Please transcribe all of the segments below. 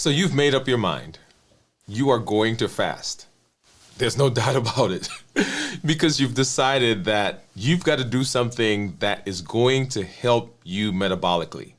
So you've made up your mind. You are going to fast. There's no doubt about it. Because you've decided that you've got to do something that is going to help you metabolically.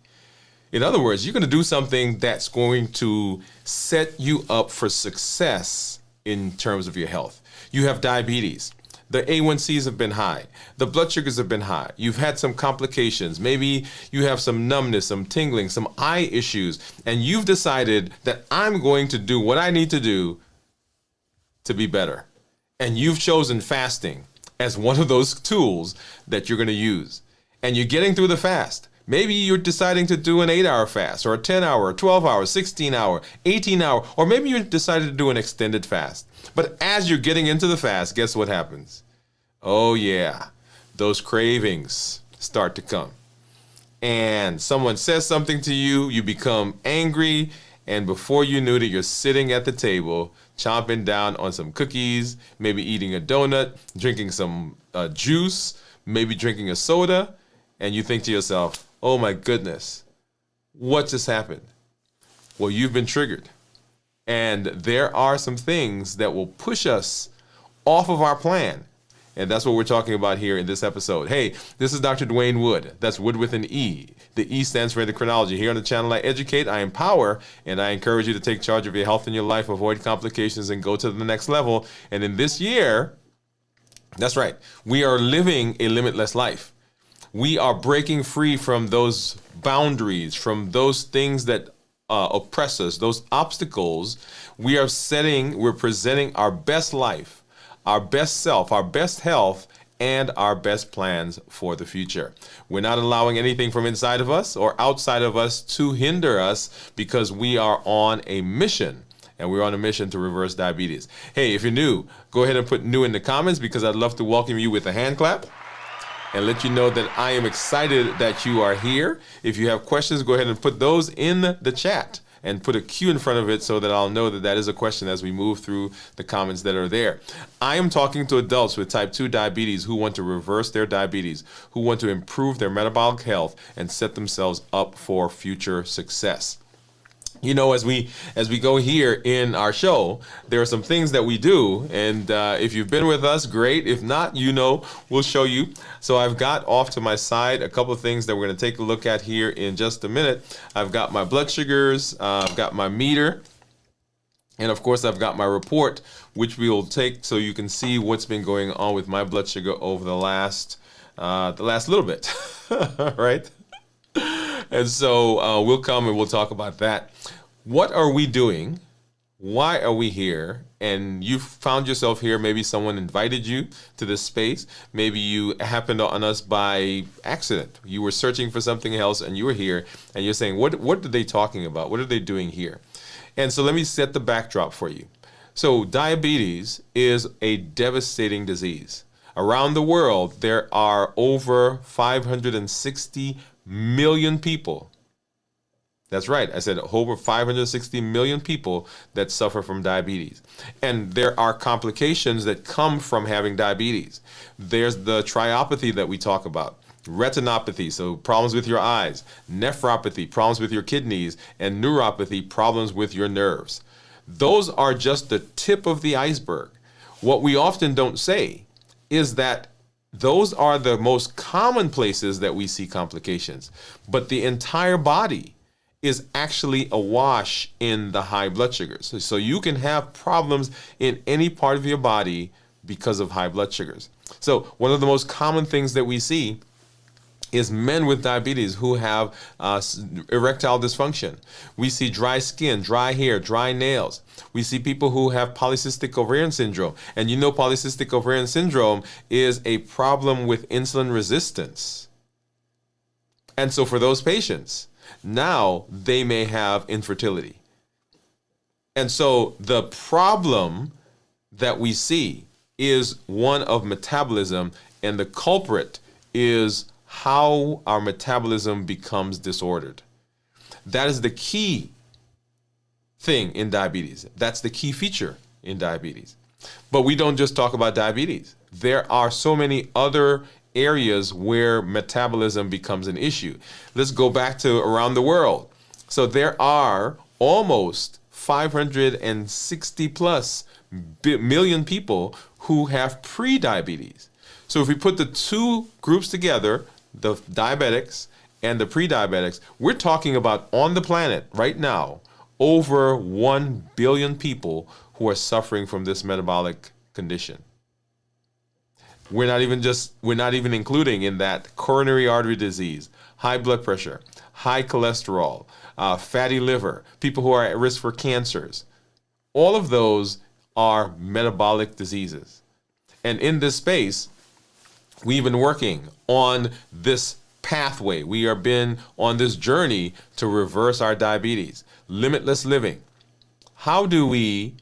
In other words, you're going to do something that's going to set you up for success in terms of your health. You have diabetes. The A1Cs have been high. The blood sugars have been high. You've had some complications. Maybe you have some numbness, some tingling, some eye issues. And you've decided that I'm going to do what I need to do to be better. And you've chosen fasting as one of those tools that you're going to use. And you're getting through the fast. Maybe you're deciding to do an 8-hour fast or a 10-hour, a 12-hour, 16-hour, 18-hour, or maybe you decided to do an extended fast. But as you're getting into the fast, guess what happens? Oh yeah, those cravings start to come. And someone says something to you, you become angry, and before you knew it, you're sitting at the table, chomping down on some cookies, maybe eating a donut, drinking some juice, maybe drinking a soda, and you think to yourself, oh my goodness, what just happened? Well, you've been triggered. And there are some things that will push us off of our plan. And that's what we're talking about here in this episode. Hey, this is Dr. Dwain Woode. That's Wood with an E. The E stands for endocrinology. Here on the channel, I educate, I empower, and I encourage you to take charge of your health and your life, avoid complications, and go to the next level. And in this year, that's right, we are living a limitless life. We are breaking free from those boundaries, from those things that oppress us, those obstacles. We're presenting our best life, our best self, our best health, and our best plans for the future. We're not allowing anything from inside of us or outside of us to hinder us because we are on a mission. And we're on a mission to reverse diabetes. Hey, if you're new, go ahead and put new in the comments because I'd love to welcome you with a hand clap and let you know that I am excited that you are here. If you have questions, go ahead and put those in the chat and put a Q in front of it so that I'll know that that is a question as we move through the comments that are there. I am talking to adults with type 2 diabetes who want to reverse their diabetes, who want to improve their metabolic health and set themselves up for future success. You know, as we go here in our show, there are some things that we do, and if you've been with us, great. If not, we'll show you. So I've got off to my side a couple of things that we're going to take a look at here in just a minute. I've got my blood sugars, I've got my meter, and of course I've got my report, which we will take so you can see what's been going on with my blood sugar over the last little bit, right? And so we'll come and we'll talk about that. What are we doing? Why are we here? And you found yourself here. Maybe someone invited you to this space. Maybe you happened on us by accident. You were searching for something else and you were here and you're saying, what are they talking about? What are they doing here? And so let me set the backdrop for you. So diabetes is a devastating disease. Around the world, there are over 560 million people. That's right. I said over 560 million people that suffer from diabetes. And there are complications that come from having diabetes. There's the triopathy that we talk about, retinopathy, so problems with your eyes, nephropathy, problems with your kidneys, and neuropathy, problems with your nerves. Those are just the tip of the iceberg. What we often don't say is that those are the most common places that we see complications, but the entire body is actually awash in the high blood sugars. So you can have problems in any part of your body because of high blood sugars. So one of the most common things that we see is men with diabetes who have erectile dysfunction. We see dry skin, dry hair, dry nails. We see people who have polycystic ovarian syndrome. And you know polycystic ovarian syndrome is a problem with insulin resistance. And so for those patients, now they may have infertility. And so the problem that we see is one of metabolism, and the culprit is how our metabolism becomes disordered. That is the key thing in diabetes. That's the key feature in diabetes. But we don't just talk about diabetes. There are so many other areas where metabolism becomes an issue. Let's go back to around the world. So there are almost 560 plus million people who have pre-diabetes. So if we put the two groups together, the diabetics and the pre-diabetics, we're talking about on the planet right now, over 1 billion people who are suffering from this metabolic condition. We're not even including in that coronary artery disease, high blood pressure, high cholesterol, fatty liver, people who are at risk for cancers. All of those are metabolic diseases. And in this space, we've been working on this pathway. We have been on this journey to reverse our diabetes, limitless living. How do we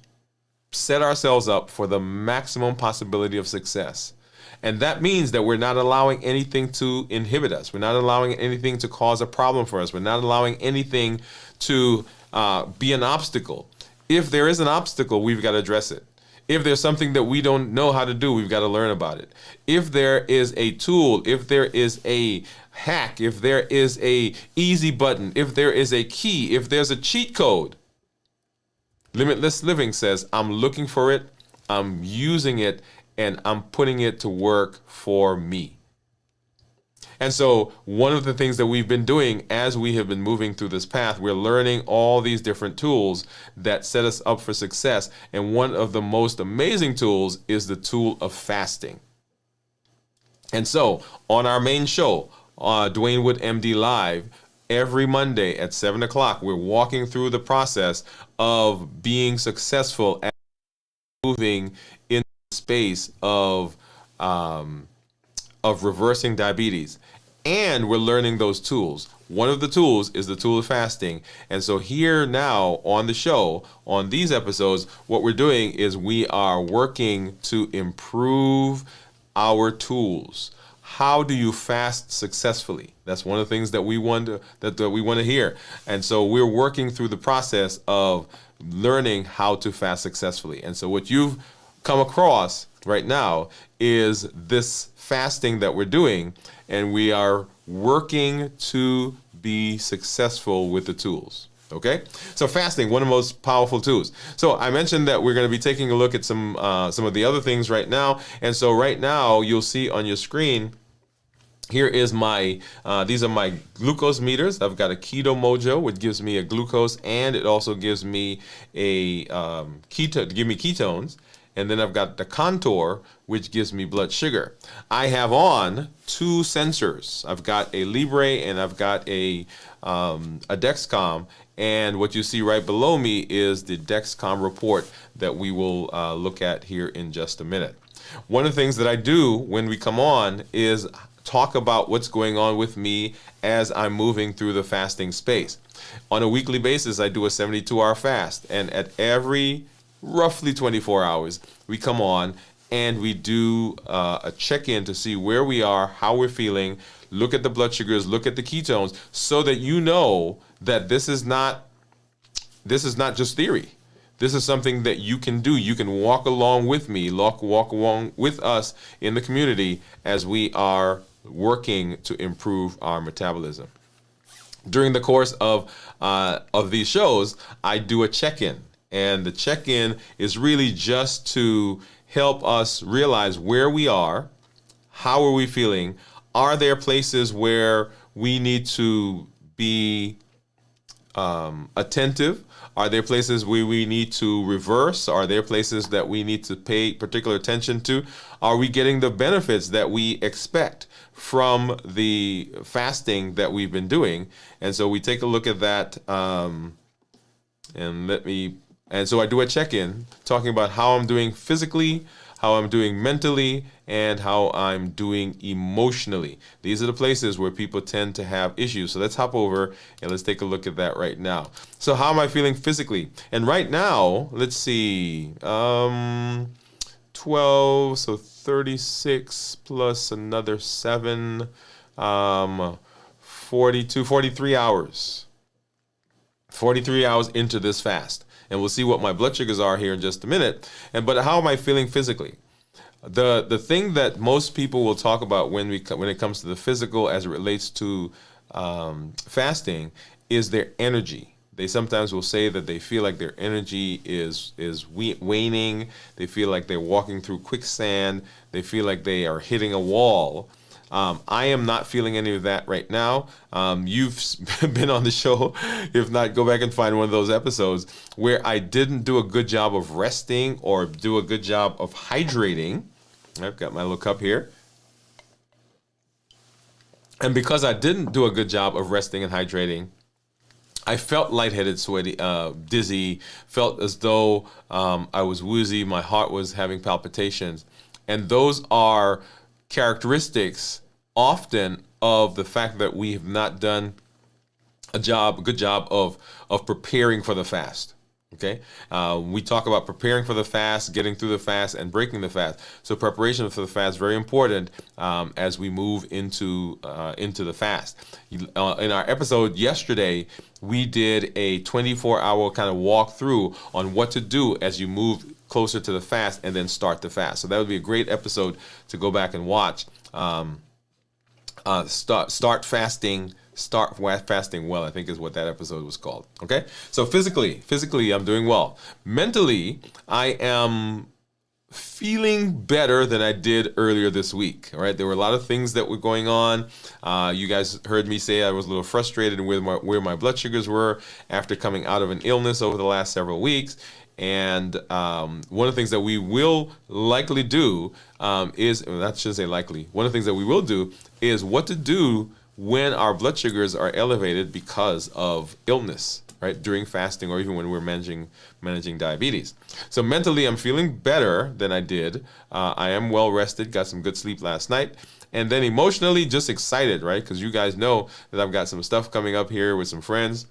set ourselves up for the maximum possibility of success? And that means that we're not allowing anything to inhibit us. We're not allowing anything to cause a problem for us. We're not allowing anything to be an obstacle. If there is an obstacle, we've got to address it. If there's something that we don't know how to do, we've got to learn about it. If there is a tool, if there is a hack, if there is a easy button, if there is a key, if there's a cheat code, Limitless Living says, I'm looking for it, I'm using it, and I'm putting it to work for me. And so one of the things that we've been doing as we have been moving through this path, we're learning all these different tools that set us up for success. And one of the most amazing tools is the tool of fasting. And so on our main show, Dwain Woode MD Live, every Monday at 7 o'clock, we're walking through the process of being successful at moving in the space of reversing diabetes. And we're learning those tools. One of the tools is the tool of fasting. And so here now on the show, on these episodes, what we're doing is we are working to improve our tools. How do you fast successfully? That's one of the things that we want to hear. And so we're working through the process of learning how to fast successfully. And so what you've come across right now is this fasting that we're doing, and we are working to be successful with the tools. Okay, so fasting, one of the most powerful tools. So I mentioned that we're going to be taking a look at some of the other things right now. And so right now you'll see on your screen, here is my, these are my glucose meters. I've got a Keto Mojo, which gives me a glucose, and it also gives me a ketones. And then I've got the Contour, which gives me blood sugar. I have on two sensors. I've got a Libre and I've got a Dexcom. And what you see right below me is the Dexcom report that we will look at here in just a minute. One of the things that I do when we come on is talk about what's going on with me as I'm moving through the fasting space. On a weekly basis, I do a 72-hour fast. And at every roughly 24 hours, we come on and we do a check-in to see where we are, how we're feeling, look at the blood sugars, look at the ketones, so that you know that this is not just theory. This is something that you can do. You can walk along with me, walk along with us in the community as we are working to improve our metabolism. During the course of these shows, I do a check-in. And the check-in is really just to help us realize where we are, how are we feeling, are there places where we need to be attentive, are there places where we need to reverse, are there places that we need to pay particular attention to, are we getting the benefits that we expect from the fasting that we've been doing. And so we take a look at that, and so I do a check-in talking about how I'm doing physically, how I'm doing mentally, and how I'm doing emotionally. These are the places where people tend to have issues. So let's hop over and let's take a look at that right now. So how am I feeling physically? And right now, let's see, 12, so 36 plus another 7, 43 hours. 43 hours into this fast. And we'll see what my blood sugars are here in just a minute. But how am I feeling physically? The thing that most people will talk about when it comes to the physical as it relates to fasting is their energy. They sometimes will say that they feel like their energy is waning. They feel like they're walking through quicksand. They feel like they are hitting a wall. I am not feeling any of that right now. You've been on the show. If not, go back and find one of those episodes where I didn't do a good job of resting or do a good job of hydrating. I've got my little cup here. And because I didn't do a good job of resting and hydrating, I felt lightheaded, sweaty, dizzy, felt as though I was woozy, my heart was having palpitations. And those are characteristics often of the fact that we have not done a good job of preparing for the fast. Okay, we talk about preparing for the fast, getting through the fast, and breaking the fast. So preparation for the fast is very important as we move into the fast. In our episode yesterday, we did a 24-hour kind of walkthrough on what to do as you move closer to the fast and then start the fast. So that would be a great episode to go back and watch. Start fasting well, I think is what that episode was called. Okay, so physically I'm doing well. Mentally, I am feeling better than I did earlier this week. All right, there were a lot of things that were going on. You guys heard me say I was a little frustrated with where my blood sugars were after coming out of an illness over the last several weeks. And one of the things that we will likely do is, I shouldn't say likely, one of the things that we will do is what to do when our blood sugars are elevated because of illness, right? During fasting or even when we're managing diabetes. So mentally, I'm feeling better than I did. I am well rested, got some good sleep last night. And then emotionally, just excited, right? Because you guys know that I've got some stuff coming up here with some friends.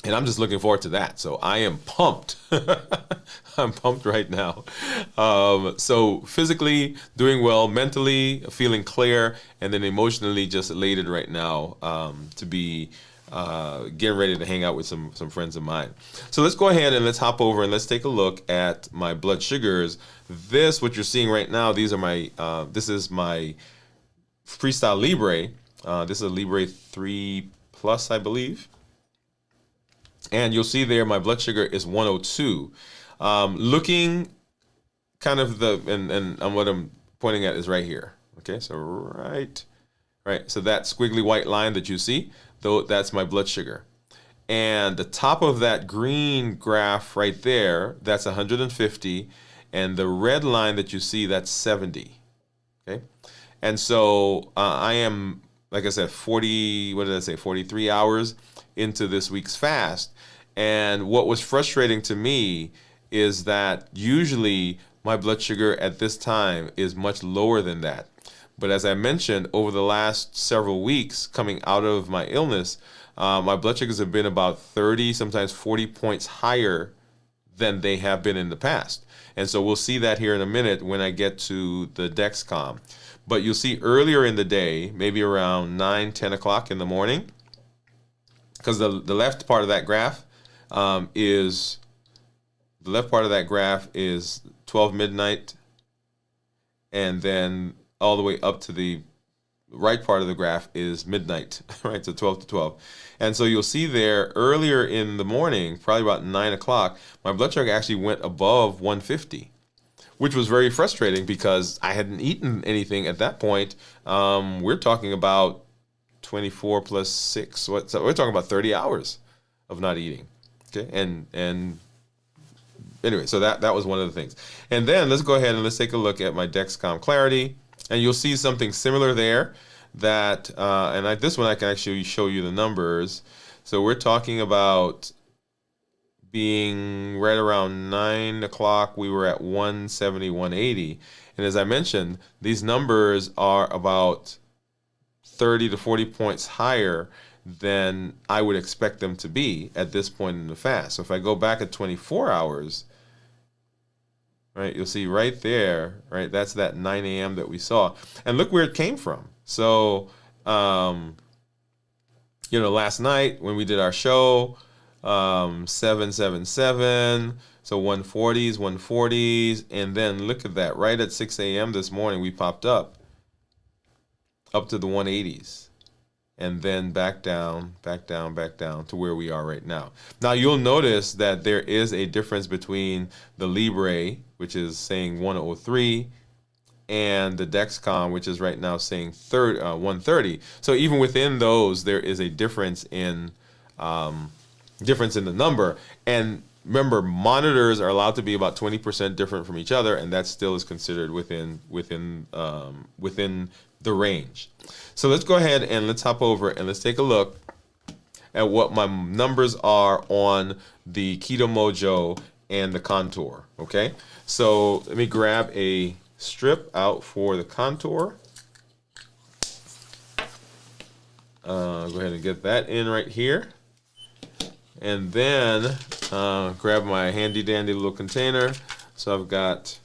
And I'm just looking forward to that. So I am pumped. I'm pumped right now. So physically doing well, mentally feeling clear, and then emotionally just elated right now to be getting ready to hang out with some friends of mine. So let's go ahead and let's hop over and let's take a look at my blood sugars. What you're seeing right now, these are my, this is my Freestyle Libre. This is a Libre 3 Plus, I believe. And you'll see there my blood sugar is 102. Looking kind of and what I'm pointing at is right here. Okay, so right. So that squiggly white line that you see, though, that's my blood sugar. And the top of that green graph right there, that's 150. And the red line that you see, that's 70. Okay, and so I am, like I said, 43 hours into this week's fast. And what was frustrating to me is that usually my blood sugar at this time is much lower than that. But as I mentioned, over the last several weeks coming out of my illness, my blood sugars have been about 30, sometimes 40 points higher than they have been in the past. And so we'll see that here in a minute when I get to the Dexcom. But you'll see earlier in the day, maybe around 9, 10 o'clock in the morning, because the left part of that graph is 12 midnight, and then all the way up to the right part of the graph is midnight, right? So 12 to 12. And so you'll see there earlier in the morning, probably about 9 o'clock, my blood sugar actually went above 150, which was very frustrating because I hadn't eaten anything at that point. We're talking about 24 plus 6. So we're talking about 30 hours of not eating. Okay, and anyway, so that was one of the things. And then let's go ahead and let's take a look at my Dexcom Clarity, and you'll see something similar there. This one I can actually show you the numbers. So we're talking about being right around 9 o'clock. We were at 170, 180, and as I mentioned, these numbers are about 30 to 40 points higher than I would expect them to be at this point in the fast. So if I go back at 24 hours, right, you'll see right there, right, that's that 9 a.m. that we saw. And look where it came from. So, last night when we did our show, 777, so 140s, and then look at that, right at 6 a.m. this morning, we popped up to the 180s. and then back down, back down, back down to where we are right now. Now you'll notice that there is a difference between the Libre, which is saying 103, and the Dexcom, which is right now saying 130. So even within those, there is a difference in the number. And remember, monitors are allowed to be about 20% different from each other, and that still is considered within the range. So let's go ahead and let's hop over and let's take a look at what my numbers are on the Keto Mojo and the Contour. Okay, so let me grab a strip out for the Contour. Go ahead and get that in right here. And then grab my handy dandy little container. So I've got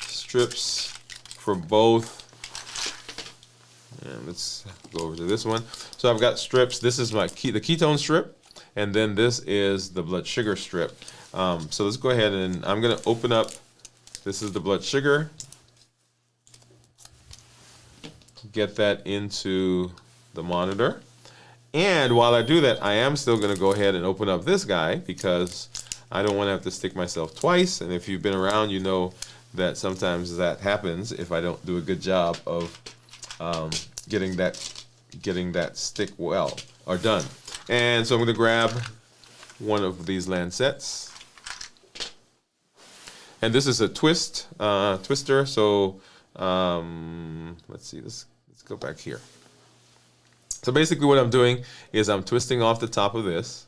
strips for both. And let's go over to this one. So I've got strips. This is the ketone strip, and then this is the blood sugar strip. So let's go ahead and I'm going to open up. This is the blood sugar. Get that into the monitor. And while I do that, I am still going to go ahead and open up this guy because I don't want to have to stick myself twice. And if you've been around, you know that sometimes that happens if I don't do a good job of getting that stick well or done. And so I'm going to grab one of these lancets. And this is a twister. So let's see, let's go back here. So basically what I'm doing is I'm twisting off the top of this.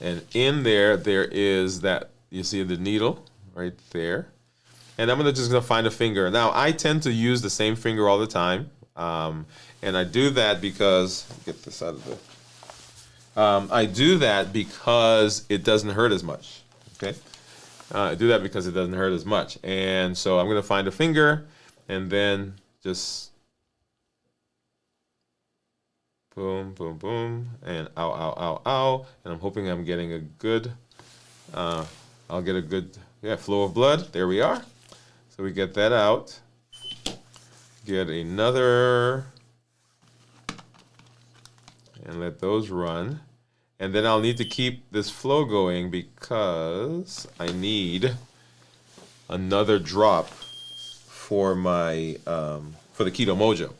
And in there is that, you see the needle right there. And I'm just gonna find a finger. Now I tend to use the same finger all the time. And I do that because, get this out of the, I do that because it doesn't hurt as much, okay? I do that because it doesn't hurt as much. And so I'm gonna find a finger and then just boom, boom, boom, and ow, ow, ow, ow. And I'm hoping I'm getting a good, I'll get a good, flow of blood. There we are. So we get that out. Get another, and let those run. And then I'll need to keep this flow going because I need another drop for my, for the Keto Mojo.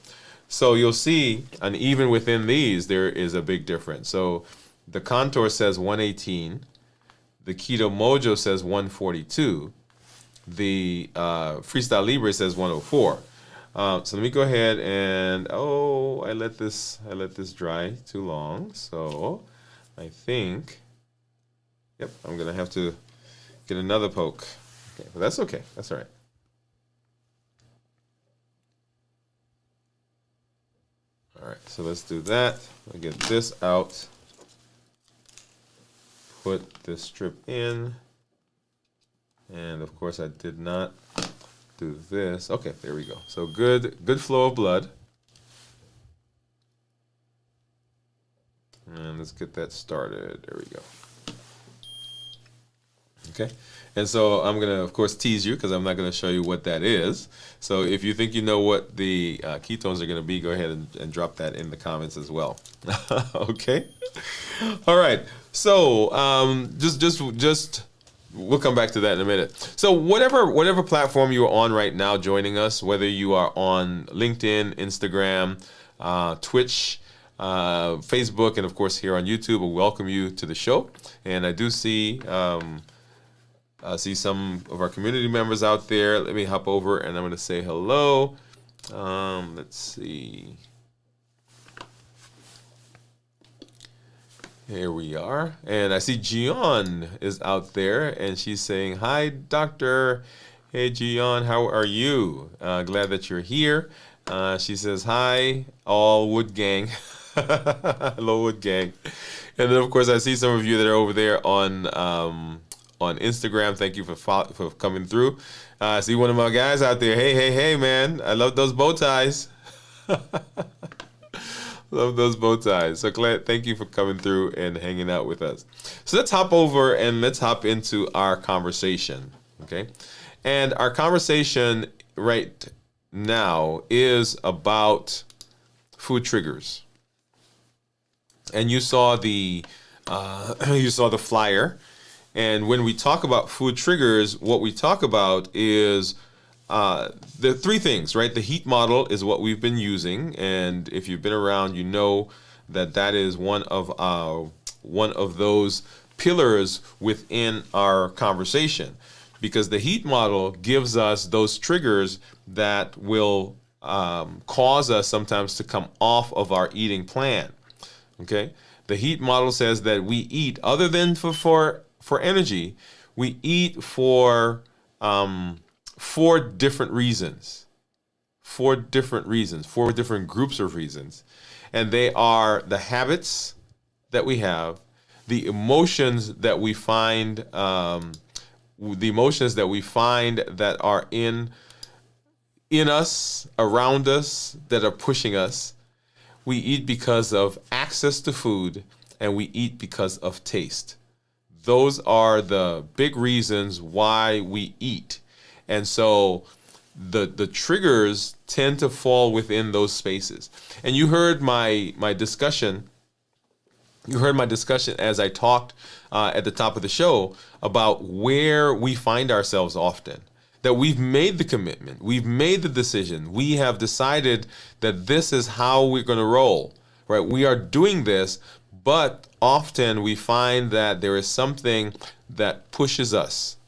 So you'll see, and even within these, there is a big difference. So the Contour says 118. The Keto Mojo says 142. The Freestyle Libre says 104. So let me go ahead and, I let this dry too long. So I think, I'm gonna have to get another poke. Okay, but that's okay. That's all right. All right, so let's do that. I'll get this out. Put this strip in. And of course I did not do this. Okay, there we go. So good flow of blood. And let's get that started. There we go. Okay. And so I'm going to, of course, tease you because I'm not going to show you what that is. So if you think you know what the ketones are going to be, go ahead and drop that in the comments as well. Okay. All right. So just we'll come back to that in a minute. So whatever platform you are on right now joining us, whether you are on LinkedIn, Instagram, Twitch, Facebook, and of course here on YouTube, we welcome you to the show. And I do see some of our community members out there. Let me hop over and I'm going to say hello. Let's see. Here we are. And I see Gian is out there and she's saying, hi, doctor. Hey, Gian, how are you? Glad that you're here. She says, hi, all Wood gang. Hello, Wood gang. And then, of course, I see some of you that are over there on Instagram. Thank you for coming through. I see one of my guys out there. Hey, man. I love those bow ties. Love those bow ties. So glad, thank you for coming through and hanging out with us. So let's hop over and let's hop into our conversation, okay? And our conversation right now is about food triggers. And you saw the flyer. And when we talk about food triggers, what we talk about is the three things, right? The heat model is what we've been using, and if you've been around, you know that is one of those pillars within our conversation, because the heat model gives us those triggers that will cause us sometimes to come off of our eating plan. Okay, the heat model says that we eat, other than for energy, we eat for 4 different reasons. 4 different groups of reasons. And they are the habits that we have, the emotions that we find, that are in us, around us, that are pushing us. We eat because of access to food, and we eat because of taste. Those are the big reasons why we eat. And so the triggers tend to fall within those spaces. And you heard my discussion. You heard my discussion as I talked at the top of the show about where we find ourselves often. That we've made the commitment, we've made the decision, we have decided that this is how we're going to roll, right? We are doing this, but often we find that there is something that pushes us.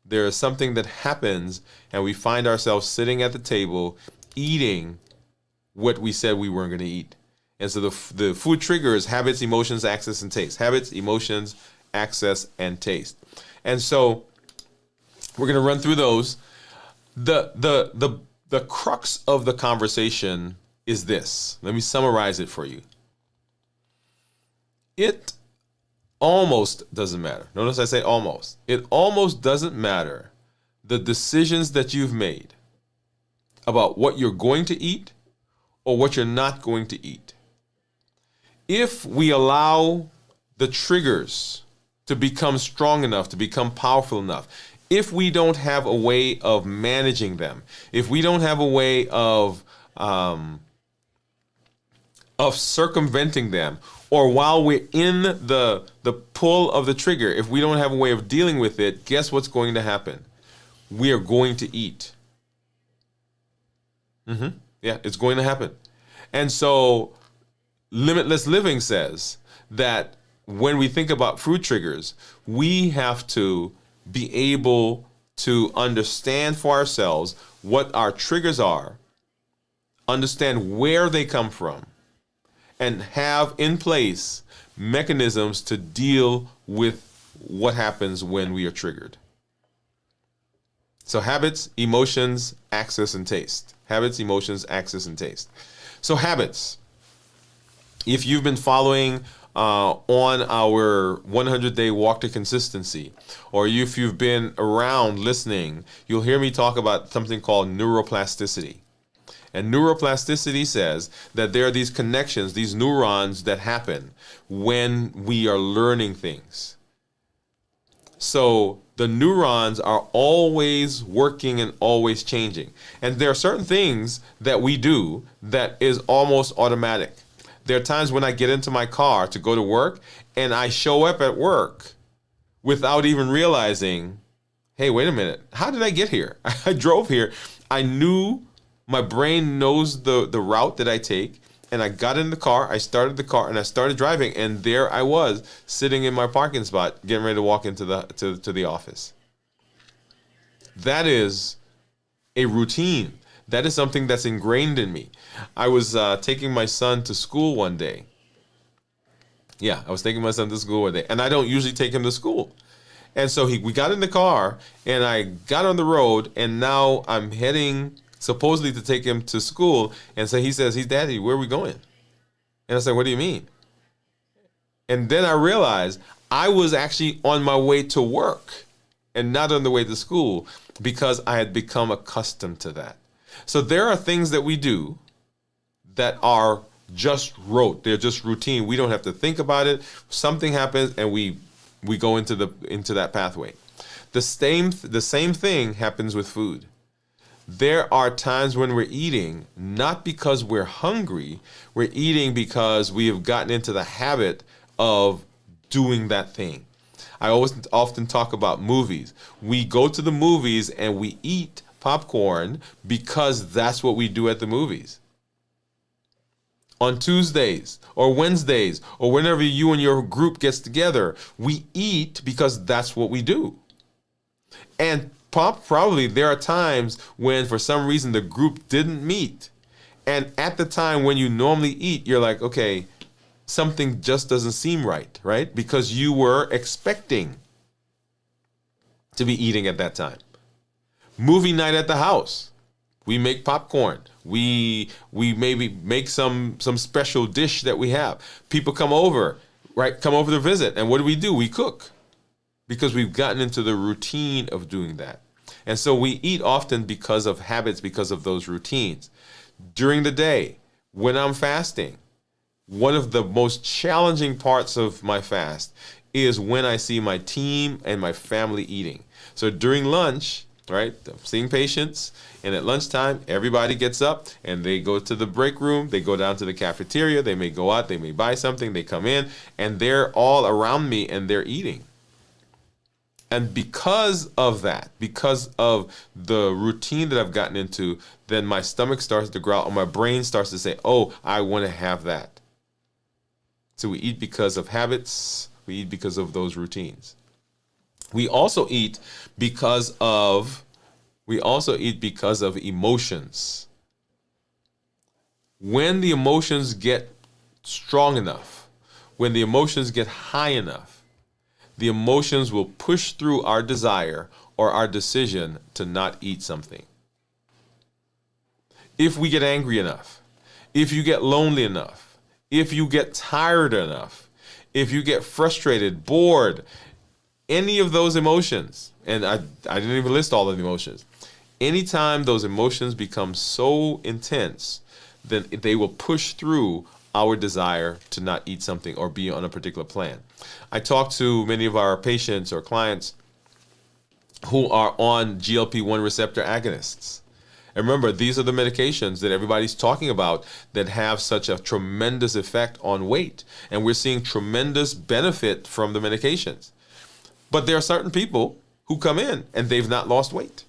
There is something that happens, and we find ourselves sitting at the table eating what we said we weren't going to eat. And so the food triggers habits, emotions, access, and taste. Habits, emotions, access, and taste. And so we're going to run through those. The crux of the conversation is this. Let me summarize it for you. It almost doesn't matter. Notice I say almost. It almost doesn't matter the decisions that you've made about what you're going to eat or what you're not going to eat. If we allow the triggers to become strong enough, to become powerful enough, if we don't have a way of managing them, if we don't have a way of circumventing them, or while we're in the pull of the trigger, if we don't have a way of dealing with it, guess what's going to happen? We are going to eat. Yeah, it's going to happen. And so Limitless Living says that when we think about food triggers, we have to be able to understand for ourselves what our triggers are, understand where they come from, and have in place mechanisms to deal with what happens when we are triggered. So habits, emotions, access, and taste. Habits, emotions, access, and taste. So habits. If you've been following on our 100-day walk to consistency, or if you've been around listening, you'll hear me talk about something called neuroplasticity. And neuroplasticity says that there are these connections, these neurons that happen when we are learning things. So the neurons are always working and always changing. And there are certain things that we do that is almost automatic. There are times when I get into my car to go to work and I show up at work without even realizing, hey, wait a minute, how did I get here? I drove here. I knew, my brain knows the route that I take, and I got in the car, I started the car, and I started driving, and there I was sitting in my parking spot getting ready to walk into the office. That is a routine. That is something that's ingrained in me. I was taking my son to school one day. Yeah, I was taking my son to school one day, and I don't usually take him to school. And so we got in the car, and I got on the road, and now I'm heading supposedly to take him to school. And so he says, "Hey, Daddy, where are we going?" And I said, "What do you mean?" And then I realized I was actually on my way to work and not on the way to school, because I had become accustomed to that. So there are things that we do that are just rote. They're just routine. We don't have to think about it. Something happens and we go into that pathway. The same thing happens with food. There are times when we're eating not because we're hungry, we're eating because we have gotten into the habit of doing that thing. I always often talk about movies. We go to the movies and we eat popcorn because that's what we do at the movies. On Tuesdays or Wednesdays or whenever you and your group gets together, we eat because that's what we do. And probably there are times when for some reason the group didn't meet. And at the time when you normally eat, you're like, okay, something just doesn't seem right, right? Because you were expecting to be eating at that time. Movie night at the house. We make popcorn. We maybe make some special dish that we have. People come over, right? Come over to visit. And what do? We cook. Because we've gotten into the routine of doing that. And so we eat often because of habits, because of those routines. During the day, when I'm fasting, one of the most challenging parts of my fast is when I see my team and my family eating. So during lunch, right, I'm seeing patients, and at lunchtime, everybody gets up and they go to the break room, they go down to the cafeteria, they may go out, they may buy something, they come in, and they're all around me and they're eating. And because of that, because of the routine that I've gotten into, then my stomach starts to growl, or my brain starts to say, oh, I want to have that. So we eat because of habits. We eat because of those routines. We also eat because of emotions. When the emotions get strong enough, when the emotions get high enough, the emotions will push through our desire or our decision to not eat something. If we get angry enough, if you get lonely enough, if you get tired enough, if you get frustrated, bored, any of those emotions, and I didn't even list all of the emotions, anytime those emotions become so intense, then they will push through our desire to not eat something or be on a particular plan. I talk to many of our patients or clients who are on GLP-1 receptor agonists. And remember, these are the medications that everybody's talking about that have such a tremendous effect on weight. And we're seeing tremendous benefit from the medications. But there are certain people who come in and they've not lost weight.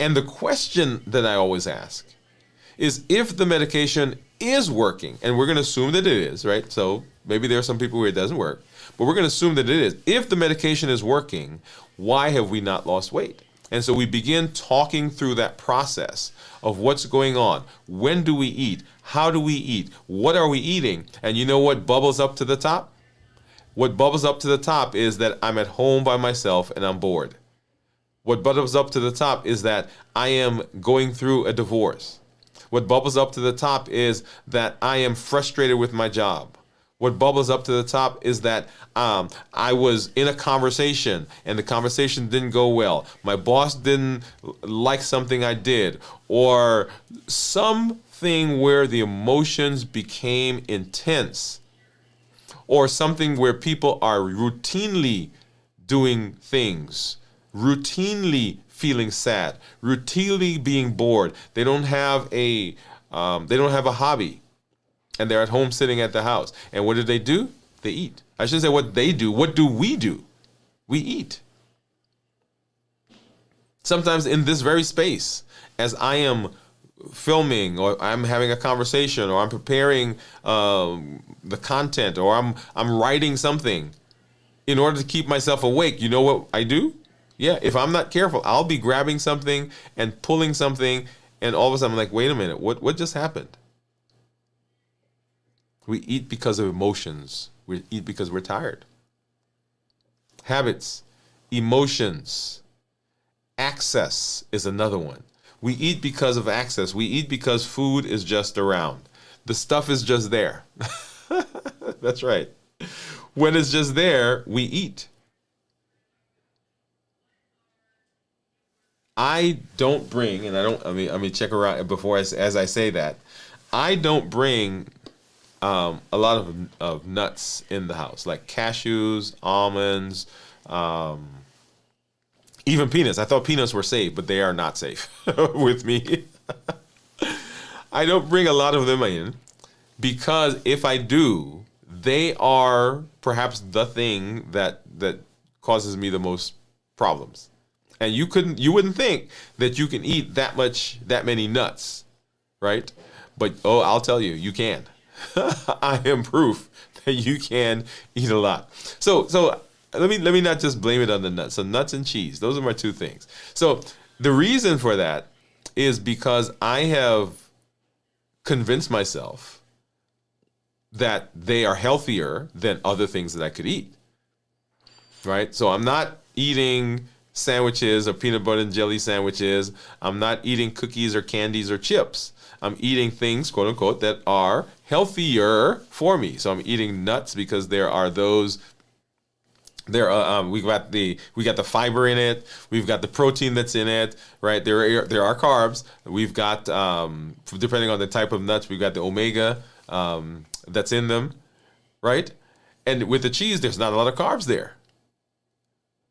And the question that I always ask is, if the medication is working, and we're going to assume that it is, right? So maybe there are some people where it doesn't work, but we're going to assume that it is. If the medication is working, why have we not lost weight? And so we begin talking through that process of what's going on. When do we eat? How do we eat? What are we eating? And you know what bubbles up to the top? What bubbles up to the top is that I'm at home by myself and I'm bored. What bubbles up to the top is that I am going through a divorce. What bubbles up to the top is that I am frustrated with my job. What bubbles up to the top is that I was in a conversation and the conversation didn't go well. My boss didn't like something I did, or something where the emotions became intense, or something where people are routinely doing things, routinely feeling sad, routinely being bored. They don't have a hobby, and they're at home sitting at the house. And what do? They eat. I shouldn't say what they do. What do? We eat. Sometimes in this very space, as I am filming, or I'm having a conversation, or I'm preparing the content, or I'm writing something, in order to keep myself awake, you know what I do? Yeah, if I'm not careful, I'll be grabbing something and pulling something, and all of a sudden I'm like, wait a minute, what just happened? We eat because of emotions. We eat because we're tired. Habits, emotions, access is another one. We eat because of access. We eat because food is just around. The stuff is just there. That's right. When it's just there, we eat. I don't bring, and I mean, check around before as I say that, I don't bring a lot of nuts in the house, like cashews, almonds, Even peanuts. I thought peanuts were safe, but they are not safe with me. I don't bring a lot of them in because if I do, they are perhaps the thing that causes me the most problems. And you wouldn't think that you can eat that many nuts, right? But I'll tell you, you can. I am proof that you can eat a lot. So let me not just blame it on the nuts. So nuts and cheese, those are my two things. So the reason for that is because I have convinced myself that they are healthier than other things that I could eat. Right? So I'm not eating sandwiches or peanut butter and jelly sandwiches. I'm not eating cookies or candies or chips. I'm eating things, quote unquote, that are healthier for me. So I'm eating nuts because there are those. We got the fiber in it. We've got the protein that's in it, right? There are carbs. We've got depending on the type of nuts, we've got the omega that's in them, right? And with the cheese, there's not a lot of carbs there.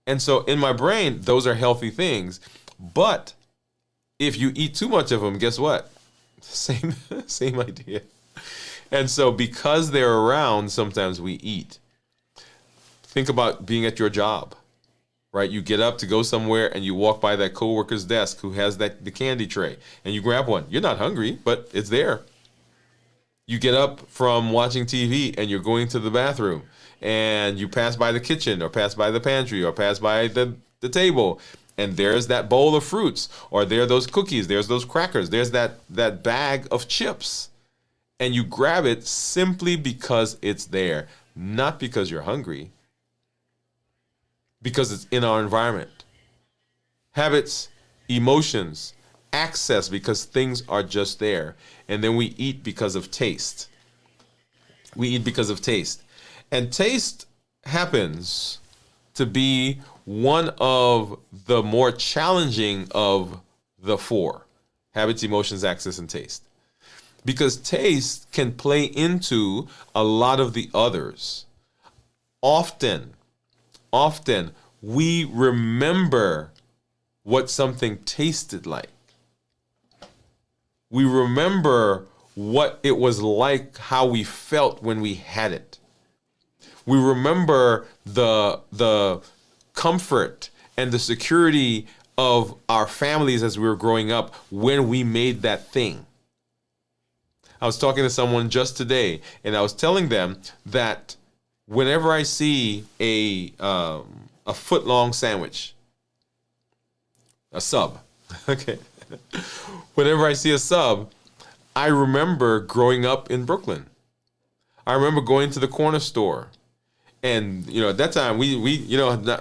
And so in my brain, those are healthy things. But if you eat too much of them, guess what? Same idea. And so because they're around, sometimes we eat. Think about being at your job, right? You get up to go somewhere and you walk by that coworker's desk who has the candy tray and you grab one. You're not hungry, but it's there. You get up from watching TV and you're going to the bathroom and you pass by the kitchen or pass by the pantry or pass by the table and there's that bowl of fruits or there are those cookies, there's those crackers, there's that bag of chips. And you grab it simply because it's there, not because you're hungry, because it's in our environment. Habits, emotions, access because things are just there. And then we eat because of taste. We eat because of taste. And taste happens to be one of the more challenging of the four: habits, emotions, access, and taste. Because taste can play into a lot of the others. Often, we remember what something tasted like. We remember what it was like, how we felt when we had it. We remember the comfort and the security of our families as we were growing up when we made that thing. I was talking to someone just today, and I was telling them that whenever I see a foot-long sandwich, a sub, okay, whenever I see a sub, I remember growing up in Brooklyn. I remember going to the corner store, and at that time we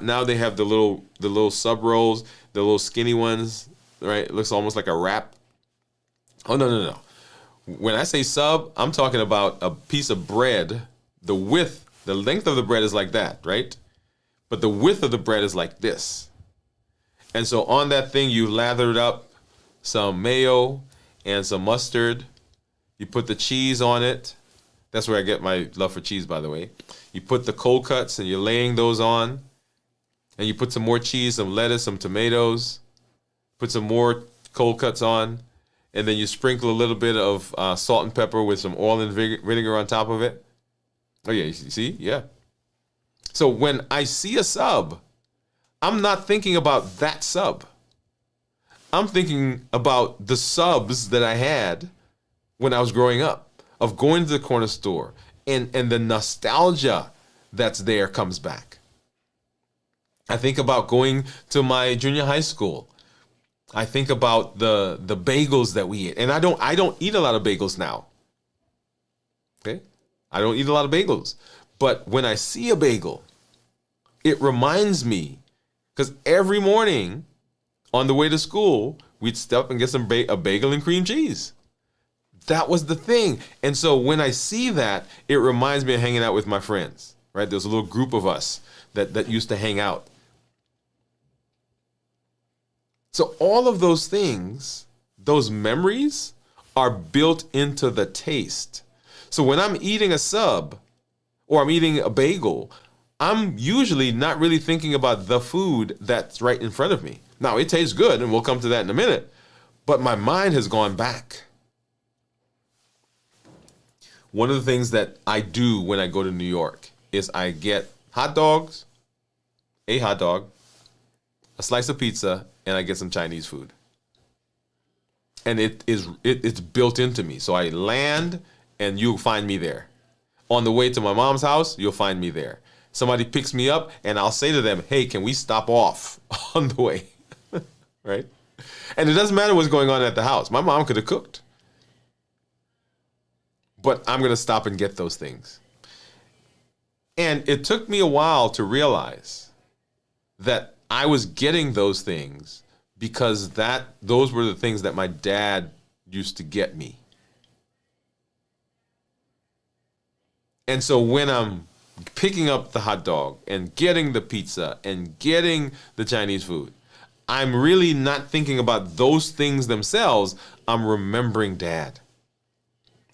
now they have the little sub rolls, the little skinny ones, right? It looks almost like a wrap. Oh no. When I say sub, I'm talking about a piece of bread. The length of the bread is like that, right? But the width of the bread is like this. And so on that thing, you lathered up some mayo and some mustard. You put the cheese on it. That's where I get my love for cheese, by the way. You put the cold cuts and you're laying those on. And you put some more cheese, some lettuce, some tomatoes. Put some more cold cuts on. And then you sprinkle a little bit of salt and pepper with some oil and vinegar on top of it. Oh, yeah, you see? Yeah. So when I see a sub, I'm not thinking about that sub. I'm thinking about the subs that I had when I was growing up, of going to the corner store, and the nostalgia that's there comes back. I think about going to my junior high school. I think about the bagels that we ate. And I don't eat a lot of bagels now. Okay? I don't eat a lot of bagels. But when I see a bagel, it reminds me, because every morning on the way to school, we'd stop and get a bagel and cream cheese. That was the thing. And so when I see that, it reminds me of hanging out with my friends, right? There's a little group of us that used to hang out. So all of those things, those memories, are built into the taste. So when I'm eating a sub or I'm eating a bagel, I'm usually not really thinking about the food that's right in front of me. Now, it tastes good, and we'll come to that in a minute, but my mind has gone back. One of the things that I do when I go to New York is I get hot dogs, a hot dog, a slice of pizza, and I get some Chinese food. And it's built into me. So I land and you'll find me there. On the way to my mom's house, you'll find me there. Somebody picks me up and I'll say to them, hey, can we stop off on the way? Right? And it doesn't matter what's going on at the house. My mom could have cooked. But I'm going to stop and get those things. And it took me a while to realize that I was getting those things because those were the things that my dad used to get me. And so when I'm picking up the hot dog and getting the pizza and getting the Chinese food, I'm really not thinking about those things themselves. I'm remembering Dad.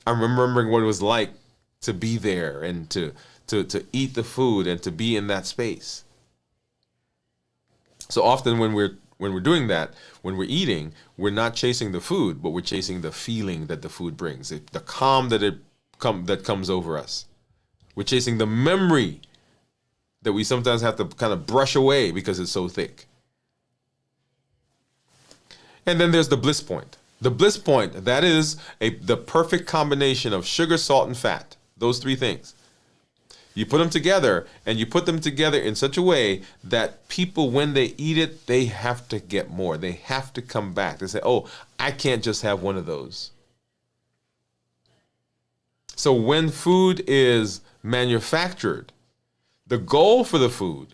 I'm remembering what it was like to be there and to eat the food and to be in that space. So often when we're doing that, when we're eating, we're not chasing the food, but we're chasing the feeling that the food brings, the calm that comes over us. We're chasing the memory that we sometimes have to kind of brush away because it's so thick. And then there's the bliss point. The bliss point, that is the perfect combination of sugar, salt, and fat. Those three things. You put them together, and you put them together in such a way that people, when they eat it, they have to get more. They have to come back. They say, oh, I can't just have one of those. So when food is manufactured, the goal for the food,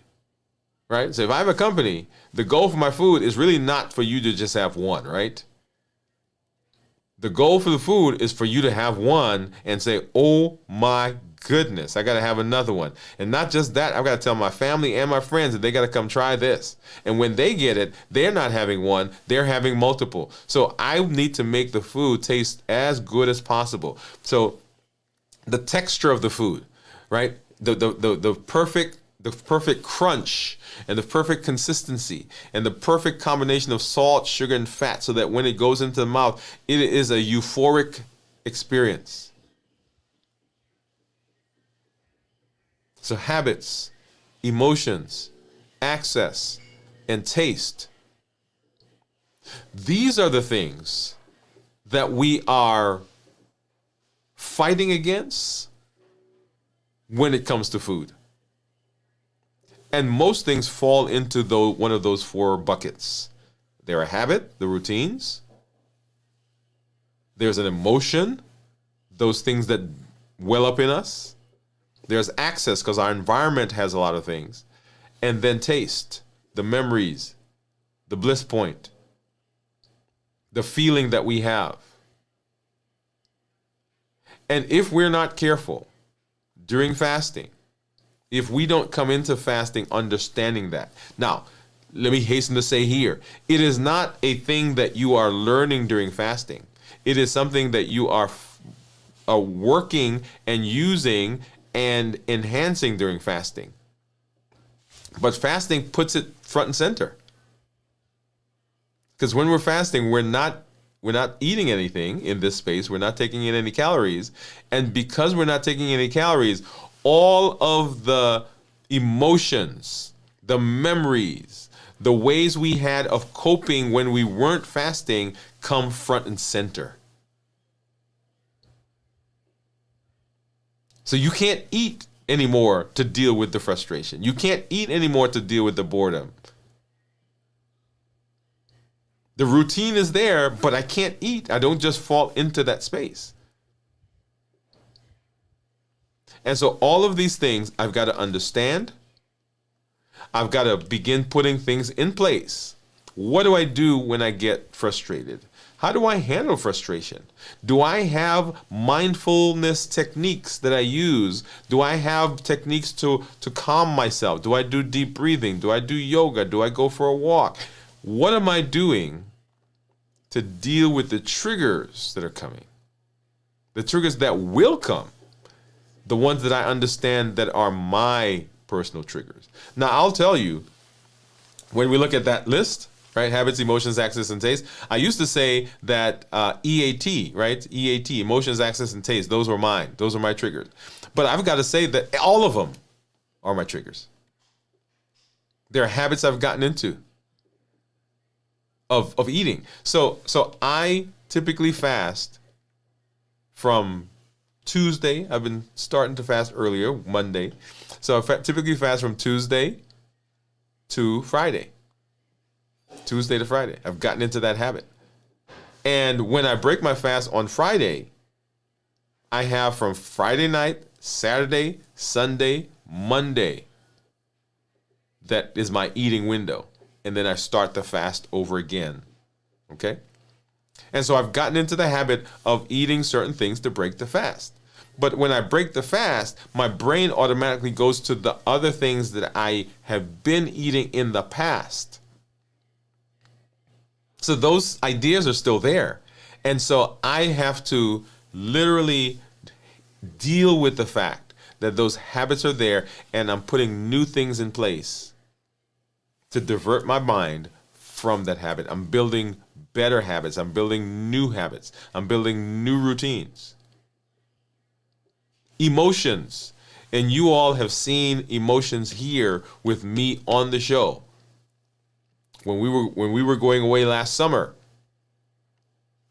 right? So if I have a company, the goal for my food is really not for you to just have one, right? The goal for the food is for you to have one and say, oh my goodness, I got to have another one. And not just that, I've got to tell my family and my friends that they got to come try this. And when they get it, they're not having one, they're having multiple. So I need to make the food taste as good as possible. So the texture of the food, right? The perfect crunch and the perfect consistency and the perfect combination of salt, sugar, and fat so that when it goes into the mouth, it is a euphoric experience. So habits, emotions, access, and taste. These are the things that we are fighting against when it comes to food. And most things fall into one of those four buckets. They're a habit, the routines. There's an emotion, those things that well up in us. There's access because our environment has a lot of things. And then taste, the memories, the bliss point, the feeling that we have. And if we're not careful during fasting, if we don't come into fasting understanding that. Now, let me hasten to say here, it is not a thing that you are learning during fasting. It is something that you are working and using and enhancing during fasting. But fasting puts it front and center. Because when we're fasting, we're not eating anything in this space. We're not taking in any calories. And because we're not taking any calories, all of the emotions, the memories, the ways we had of coping when we weren't fasting come front and center. So you can't eat anymore to deal with the frustration. You can't eat anymore to deal with the boredom. The routine is there, but I can't eat. I don't just fall into that space. And so all of these things I've got to understand. I've got to begin putting things in place. What do I do when I get frustrated? How do I handle frustration? Do I have mindfulness techniques that I use? Do I have techniques to calm myself? Do I do deep breathing? Do I do yoga? Do I go for a walk? What am I doing to deal with the triggers that are coming? The triggers that will come. The ones that I understand that are my personal triggers. Now, I'll tell you, when we look at that list, right, habits, emotions, access, and taste, I used to say that EAT, right, EAT, emotions, access, and taste, those were mine. Those are my triggers. But I've got to say that all of them are my triggers. There are habits I've gotten into of eating. So I typically fast from Tuesday. I've been starting to fast earlier, Monday. So I typically fast from Tuesday to Friday. Tuesday to Friday. I've gotten into that habit. And when I break my fast on Friday, I have from Friday night, Saturday, Sunday, Monday. That is my eating window. And then I start the fast over again. Okay? And so I've gotten into the habit of eating certain things to break the fast. But when I break the fast, my brain automatically goes to the other things that I have been eating in the past. So those ideas are still there. And so I have to literally deal with the fact that those habits are there, and I'm putting new things in place to divert my mind from that habit. I'm building better habits. I'm building new habits. I'm building new routines. Emotions. And you all have seen emotions here with me on the show. When we were going away last summer,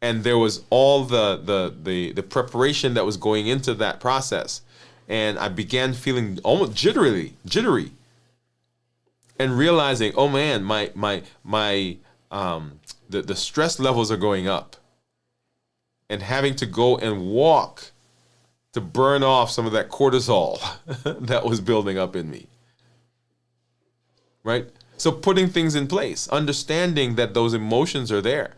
and there was all the preparation that was going into that process, and I began feeling almost jittery, and realizing, oh man, the stress levels are going up, and having to go and walk to burn off some of that cortisol that was building up in me. Right? So putting things in place, understanding that those emotions are there.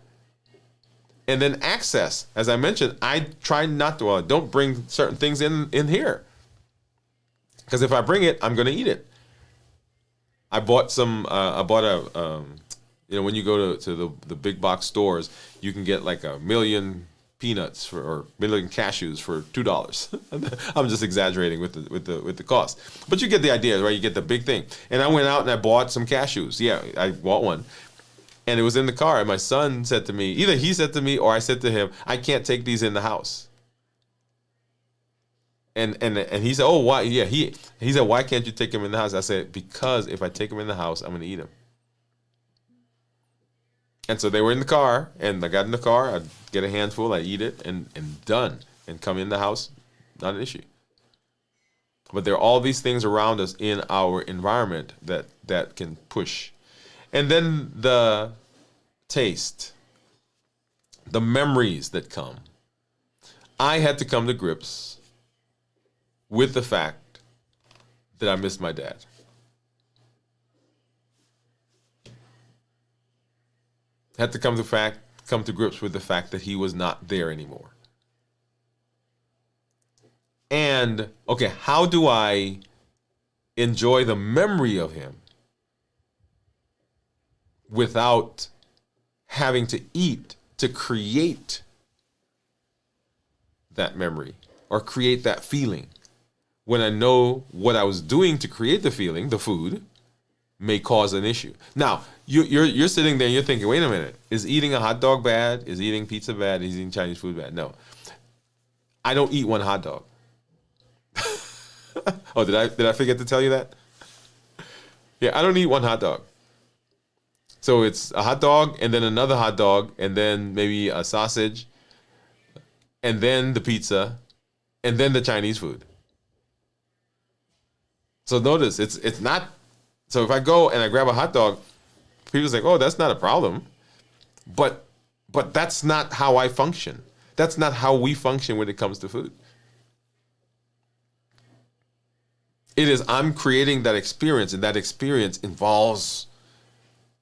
And then access, as I mentioned, I try not to, don't bring certain things in here. Because if I bring it, I'm going to eat it. I bought when you go to the big box stores, you can get like 1 million peanuts or 1 million cashews for $2. I'm just exaggerating with the cost, but you get the idea, right? You get the big thing. And I went out and I bought some cashews. Yeah, I bought one, and it was in the car. And my son said to me, either he said to me or I said to him, "I can't take these in the house." And he said, "Oh, why?" Yeah, he said, "Why can't you take them in the house?" I said, "Because if I take them in the house, I'm going to eat them." And so they were in the car, and I got in the car, I'd get a handful, I'd eat it, and done. And come in the house, not an issue. But there are all these things around us in our environment that can push. And then the taste, the memories that come. I had to come to grips with the fact that I missed my dad. Had to come to grips with the fact that he was not there anymore. And, okay, how do I enjoy the memory of him without having to eat to create that memory or create that feeling, when I know what I was doing to create the feeling, the food, may cause an issue? Now, you're sitting there and you're thinking, wait a minute, is eating a hot dog bad? Is eating pizza bad? Is eating Chinese food bad? No. I don't eat one hot dog. Oh, did I forget to tell you that? Yeah, I don't eat one hot dog. So it's a hot dog and then another hot dog and then maybe a sausage and then the pizza and then the Chinese food. So notice, it's not. So if I go and I grab a hot dog, people say, "Oh, that's not a problem," but that's not how I function. That's not how we function when it comes to food. It is, I'm creating that experience, and that experience involves,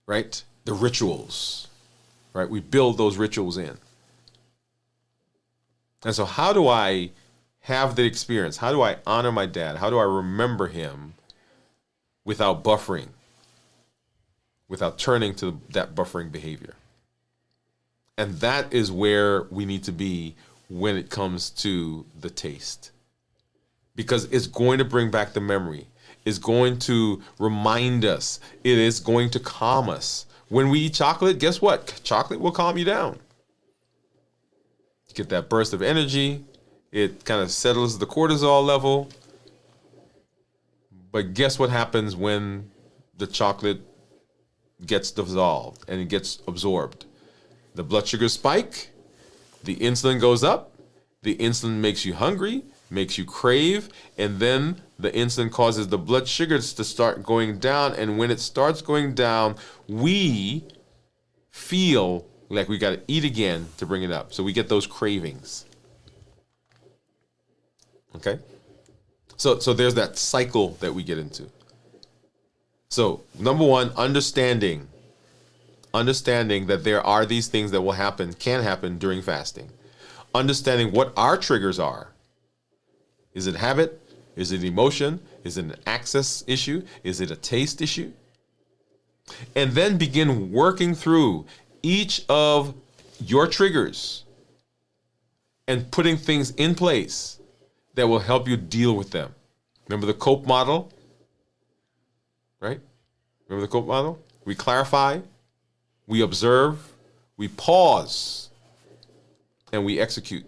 right, the rituals, right? We build those rituals in. And so how do I have the experience? How do I honor my dad? How do I remember him without buffering, without turning to that buffering behavior? And that is where we need to be when it comes to the taste. Because it's going to bring back the memory. is going to remind us. It is going to calm us. When we eat chocolate, guess what? Chocolate will calm you down. You get that burst of energy. It kind of settles the cortisol level. But guess what happens when the chocolate gets dissolved and it gets absorbed? The blood sugars spike. The insulin goes up. The insulin makes you hungry, makes you crave, and then the insulin causes the blood sugars to start going down. And when it starts going down, we feel like we got to eat again to bring it up. So we get those cravings. Okay? So there's that cycle that we get into. So number one, understanding that there are these things that can happen during fasting. Understanding what our triggers are. Is it habit? Is it emotion? Is it an access issue? Is it a taste issue? And then begin working through each of your triggers and putting things in place that will help you deal with them. Remember the COPE model? Right? Remember the COPE model? We clarify, we observe, we pause, and we execute.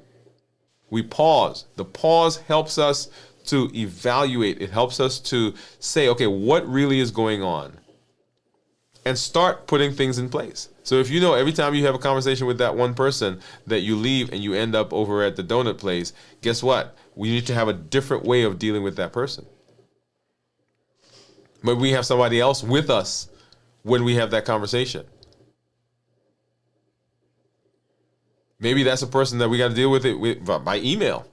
We pause. The pause helps us to evaluate. It helps us to say, okay, what really is going on? And start putting things in place. So if you know every time you have a conversation with that one person that you leave and you end up over at the donut place, guess what? We need to have a different way of dealing with that person. But we have somebody else with us when we have that conversation. Maybe that's a person that we got to deal with it by email.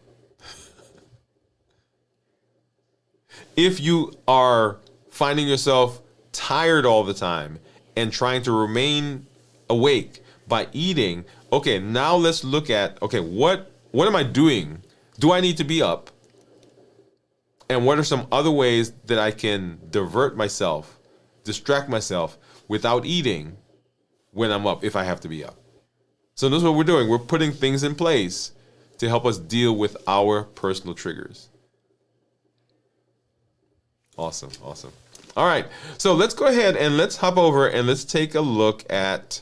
If you are finding yourself tired all the time and trying to remain awake by eating, okay, now let's look at, okay, what am I doing? Do I need to be up? And what are some other ways that I can divert myself, distract myself without eating when I'm up, if I have to be up? So this is what we're doing. We're putting things in place to help us deal with our personal triggers. Awesome. All right. So let's go ahead and let's hop over and let's take a look at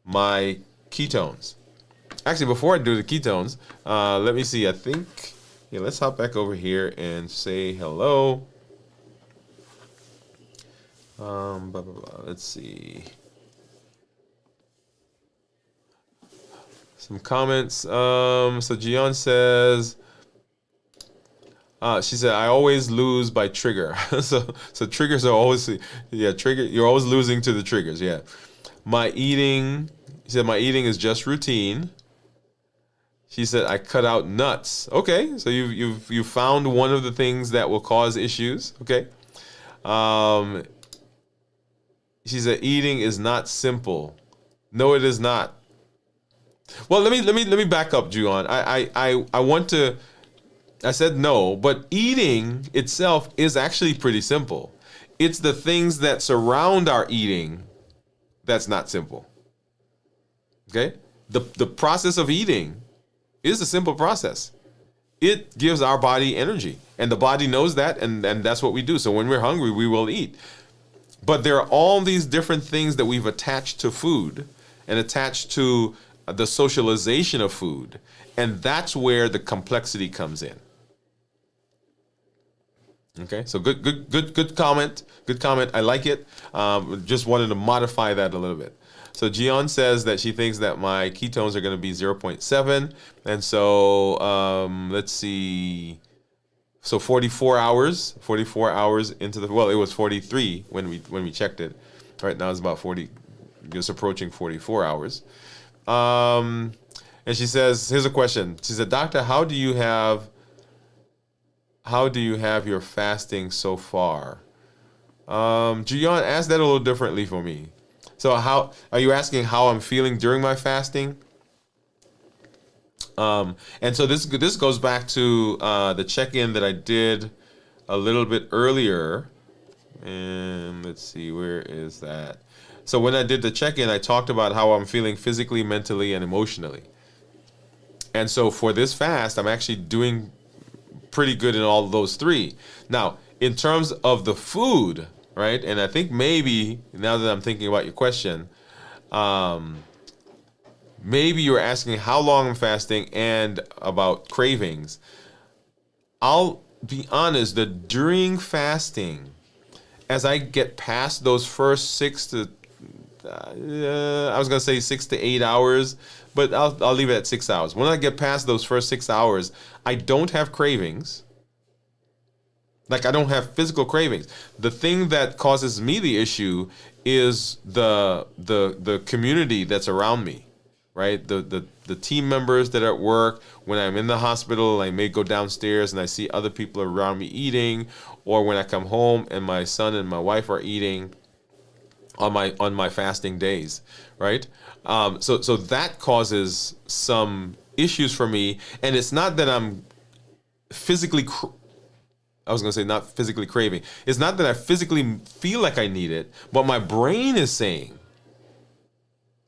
my ketones. Actually, before I do the ketones, let me see. I think, let's hop back over here and say hello. Let's see. Some comments. So Gian says, she said, I always lose by trigger. so triggers are always, you're always losing to the triggers. Yeah. She said, my eating is just routine. She said, I cut out nuts. Okay. So you've found one of the things that will cause issues. Okay. She said, eating is not simple. No, it is not. Well, let me back up, Juan. I said no, but eating itself is actually pretty simple. It's the things that surround our eating that's not simple. Okay? The process of eating is a simple process. It gives our body energy, and the body knows that, and that's what we do. So when we're hungry, we will eat. But there are all these different things that we've attached to food and attached to the socialization of food, and that's where the complexity comes in. Okay, so good comment. Good comment. I like it. Just wanted to modify that a little bit. So Gian says that she thinks that my ketones are going to be 0.7, and so let's see. So 44 hours into the, well, it was 43 when we checked it. Right now it's about 40, just approaching 44 hours. And she says, here's a question. She said, Doctor, how do you have your fasting so far? Gian, ask that a little differently for me. So how are you asking how I'm feeling during my fasting? And so this goes back to the check-in that I did a little bit earlier. And let's see, where is that? So when I did the check-in, I talked about how I'm feeling physically, mentally, and emotionally. And so for this fast, I'm actually doing pretty good in all of those three. Now, in terms of the food, right? And I think maybe now that I'm thinking about your question, maybe you're asking how long I'm fasting and about cravings. I'll be honest that during fasting, as I get past those first I was gonna say 6 to 8 hours, but I'll leave it at 6 hours. When I get past those first 6 hours, I don't have cravings. Like I don't have physical cravings. The thing that causes me the issue is the community that's around me, right? The team members that are at work. When I'm in the hospital, I may go downstairs and I see other people around me eating, or when I come home and my son and my wife are eating on my fasting days, right? So that causes some issues for me, and it's not that I'm physically. I was gonna say not physically craving. It's not that I physically feel like I need it, but my brain is saying,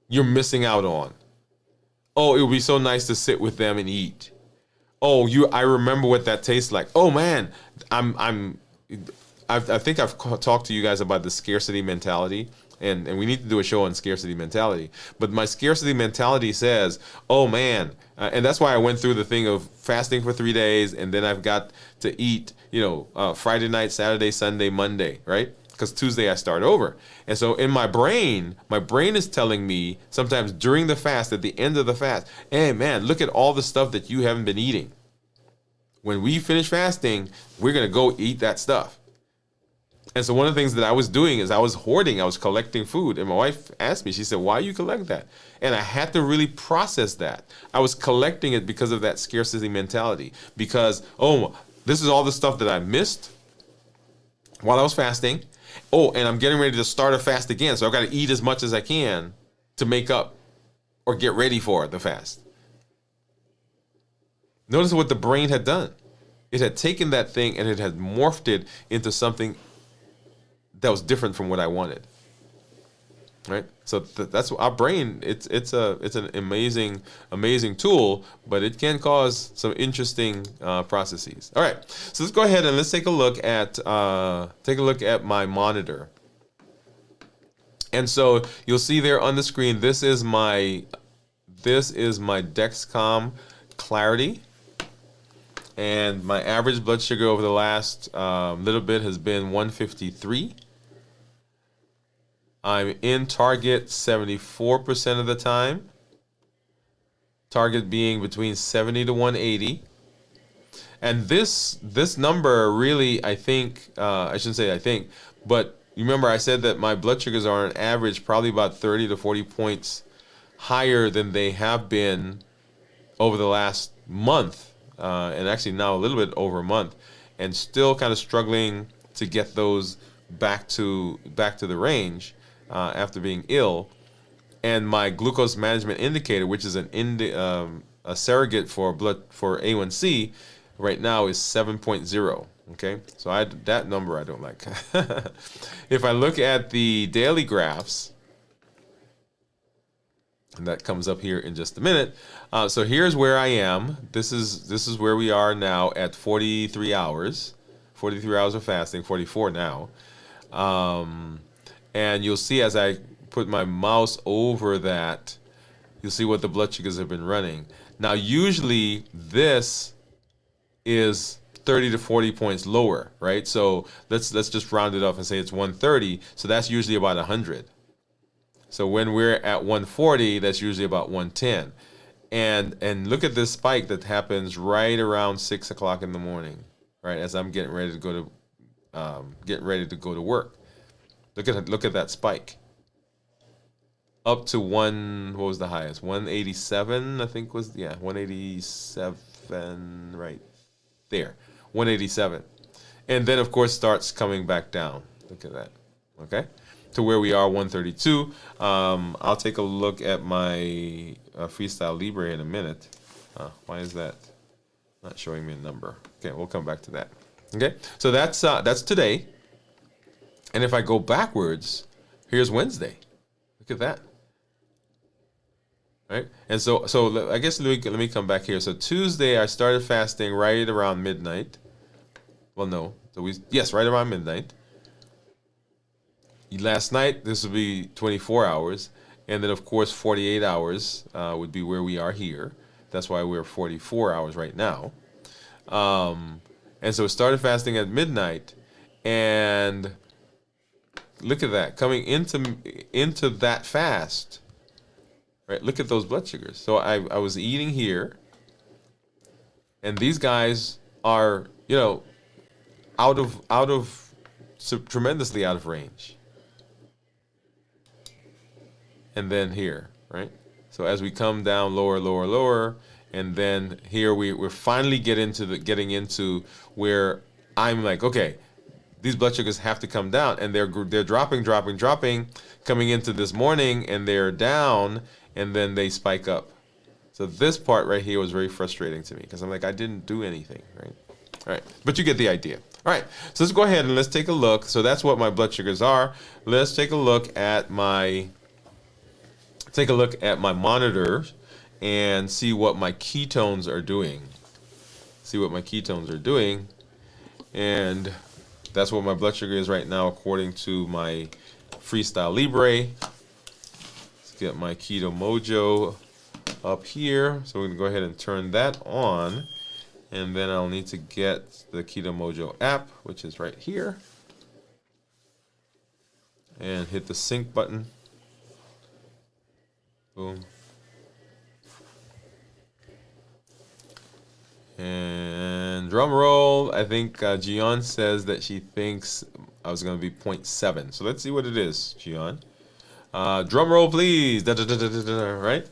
"You're missing out on. Oh, it would be so nice to sit with them and eat. Oh, I remember what that tastes like. Oh man, I think I've talked to you guys about the scarcity mentality, and we need to do a show on scarcity mentality. But my scarcity mentality says, oh man, and that's why I went through the thing of fasting for 3 days, and then I've got to eat, Friday night, Saturday, Sunday, Monday, right? Because Tuesday I start over. And so in my brain is telling me sometimes during the fast, at the end of the fast, hey man, look at all the stuff that you haven't been eating. When we finish fasting, we're going to go eat that stuff. And so one of the things that I was doing is I was hoarding, I was collecting food. And my wife asked me, she said, why you collect that? And I had to really process that. I was collecting it because of that scarcity mentality. Because, this is all the stuff that I missed while I was fasting. Oh, and I'm getting ready to start a fast again. So I've got to eat as much as I can to make up or get ready for the fast. Notice what the brain had done. It had taken that thing and it had morphed it into something that was different from what I wanted. Right? So that's our brain. It's an amazing tool, but it can cause some interesting processes. All right, so let's go ahead and let's take a look at my monitor. And so you'll see there on the screen, this is my Dexcom Clarity, and my average blood sugar over the last little bit has been 153. I'm in target 74% of the time. Target being between 70 to 180. And this number really, I think, I shouldn't say I think, but you remember I said that my blood sugars are on average probably about 30 to 40 points higher than they have been over the last month, and actually now a little bit over a month, and still kind of struggling to get those back to the range. After being ill, and my glucose management indicator, which is a surrogate for A1C, right now is 7.0. Okay, so that number I don't like. If I look at the daily graphs, and that comes up here in just a minute. So here's where I am. This is where we are now at 43 hours. 43 hours of fasting. 44 now. And you'll see as I put my mouse over that, you'll see what the blood sugars have been running. Now, usually this is 30 to 40 points lower, right? So let's just round it up and say it's 130. So that's usually about 100. So when we're at 140, that's usually about 110. And look at this spike that happens right around 6 o'clock in the morning, right? As I'm getting ready to go to work. Look at that spike. Up to what was the highest? 187, I think 187 right there. 187. And then of course starts coming back down. Look at that. Okay? To where we are, 132. I'll take a look at my Freestyle Libre in a minute. Why is that not showing me a number? Okay, we'll come back to that. Okay? So that's today. And if I go backwards, here's Wednesday. Look at that. Right? And so I guess let me come back here. So Tuesday I started fasting right around midnight. Well, no, So yes, right around midnight. Last night, this would be 24 hours. And then, of course, 48 hours would be where we are here. That's why we're 44 hours right now. And so it started fasting at midnight. And look at that. Coming into that fast, right? Look at those blood sugars. So I was eating here. And these guys are, tremendously out of range. And then here, right? So as we come down lower, lower, lower, and then here we're finally getting into where I'm like, okay, these blood sugars have to come down, and they're dropping, coming into this morning, and they're down, and then they spike up. So this part right here was very frustrating to me because I'm like, I didn't do anything, right? All right, but you get the idea. All right, so let's go ahead and let's take a look. So that's what my blood sugars are. Let's take a look at my monitor and see what my ketones are doing. And that's what my blood sugar is right now according to my Freestyle Libre. Let's get my Keto Mojo up here. So we're gonna go ahead and turn that on. And then I'll need to get the Keto Mojo app, which is right here. And hit the sync button. Boom. And drum roll. I think Gian says that she thinks I was going to be 0.7. So let's see what it is, Gian. Drum roll, please. Da, da, da, da, da, da, right?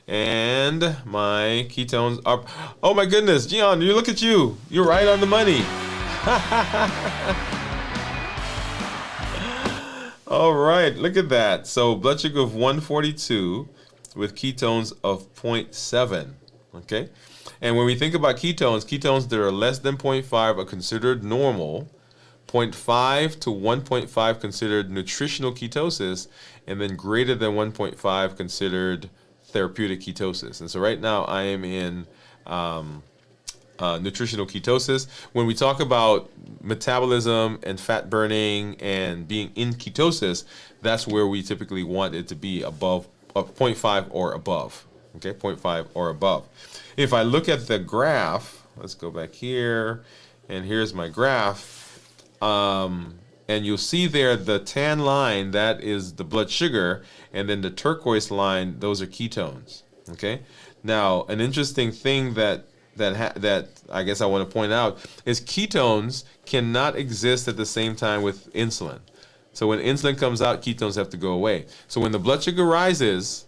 And my ketones are... Oh, my goodness. Gian, look at you. You're right on the money. All right. Look at that. So blood sugar of 142 with ketones of 0.7. Okay. And when we think about ketones that are less than 0.5 are considered normal. 0.5 to 1.5 considered nutritional ketosis, and then greater than 1.5 considered therapeutic ketosis. And so right now I am in nutritional ketosis. When we talk about metabolism and fat burning and being in ketosis, that's where we typically want it to be above 0.5 or above. Okay, 0.5 or above. If I look at the graph, let's go back here, and here's my graph. And you'll see there the tan line, that is the blood sugar, and then the turquoise line, those are ketones. Okay. Now, an interesting thing that I guess I want to point out is ketones cannot exist at the same time with insulin. So when insulin comes out, ketones have to go away. So when the blood sugar rises,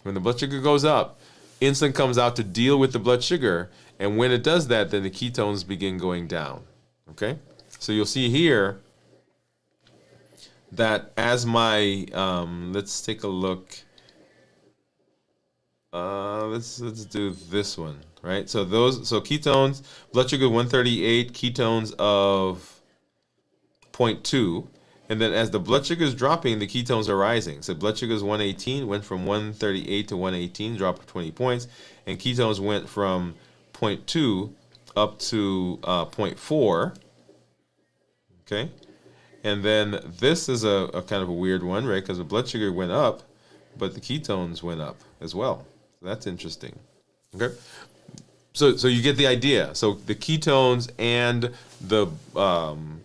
when the blood sugar goes up, insulin comes out to deal with the blood sugar, and when it does that, then the ketones begin going down. Okay. So you'll see here that as my let's take a look. Let's do this one, right? So ketones, blood sugar 138, ketones of 0.2, and then as the blood sugar is dropping, the ketones are rising. So blood sugar is 118, went from 138 to 118, dropped 20 points, and ketones went from 0.2 up to 0.4. Okay, and then this is a kind of a weird one, right? Because the blood sugar went up, but the ketones went up as well. So that's interesting. Okay, so you get the idea. So the ketones and the